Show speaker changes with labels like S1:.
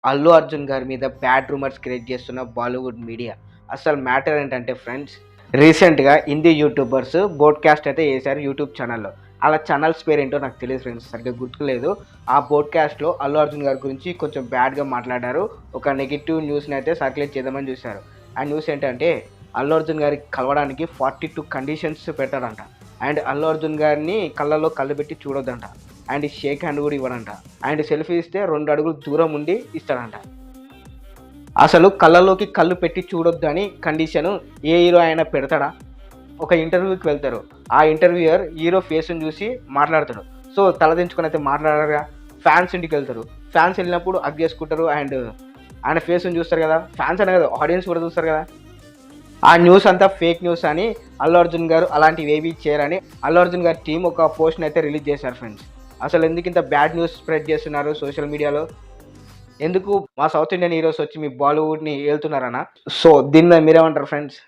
S1: అల్లు అర్జున్ గారి మీద bad rumours create చేస్తున్న బాలీవుడ్ మీడియా. అసలు మ్యాటర్ ఏంటంటే ఫ్రెండ్స్, రీసెంట్‌గా హిందీ యూట్యూబర్స్ బోడ్‌కాస్ట్ అయితే చేశారు యూట్యూబ్ ఛానెల్‌లో. ఆళ్ళ ఛానల్స్ పేరేంటో నాకు తెలీదు ఫ్రెండ్స్. సరిగ్గా గుర్తులేదు. ఆ బోడ్‌కాస్ట్‌లో అల్లు అర్జున్ గారి గురించి కొంచెం బ్యాడ్‌గా మాట్లాడారు. ఒక నెగెటివ్ న్యూస్‌నైతే సర్క్యులేట్ చేద్దామని చూశారు. ఆ న్యూస్ ఏంటంటే, అల్లు అర్జున్ గారికి కలవడానికి 42 కండిషన్స్ పెట్టాడంట. అండ్ అల్లు అర్జున్ గారిని కళ్ళలో కళ్ళు పెట్టి చూడొద్దంట. అండ్ షేక్ హ్యాండ్ కూడా ఇవ్వడంట. అండ్ సెల్ఫీ ఇస్తే 2 అడుగులు దూరం ఉండి ఇస్తాడంట. అసలు కళ్ళలోకి కళ్ళు పెట్టి చూడొద్దని కండిషను ఏ హీరో అయినా పెడతాడా? ఒక ఇంటర్వ్యూకి వెళ్తారు. ఆ ఇంటర్వ్యూయర్ హీరో ఫేస్‌ని చూసి మాట్లాడతాడు. సో, తలదించుకొని అయితే మాట్లాడరుగా. ఫ్యాన్స్ ఇంటికెళ్తారు. ఫ్యాన్స్ ఎళ్ళినప్పుడు హగ్ చేసుకుంటారు. అండ్ ఆయన ఫేస్‌ని చూస్తారు కదా! ఫ్యాన్స్ అనే కాదు, ఆడియన్స్ కూడా చూస్తారు కదా! ఆ న్యూస్ అంతా ఫేక్ న్యూస్ అని, అల్లు అర్జున్ గారు అలాంటివేవీ చేయరని అల్లు అర్జున్ గారి టీమ్ ఒక పోస్ట్‌నైతే రిలీజ్ చేశారు ఫ్రెండ్స్. అసలెందుకింత బ్యాడ్ న్యూస్ స్ప్రెడ్ చేస్తున్నారు సోషల్ మీడియాలో? ఎందుకు మా సౌత్ ఇండియన్ హీరోస్ వచ్చి మీ బాలీవుడ్‌ని ఏలుతున్నారనా? సో, దీని మీద మీరేమంటారు ఫ్రెండ్స్?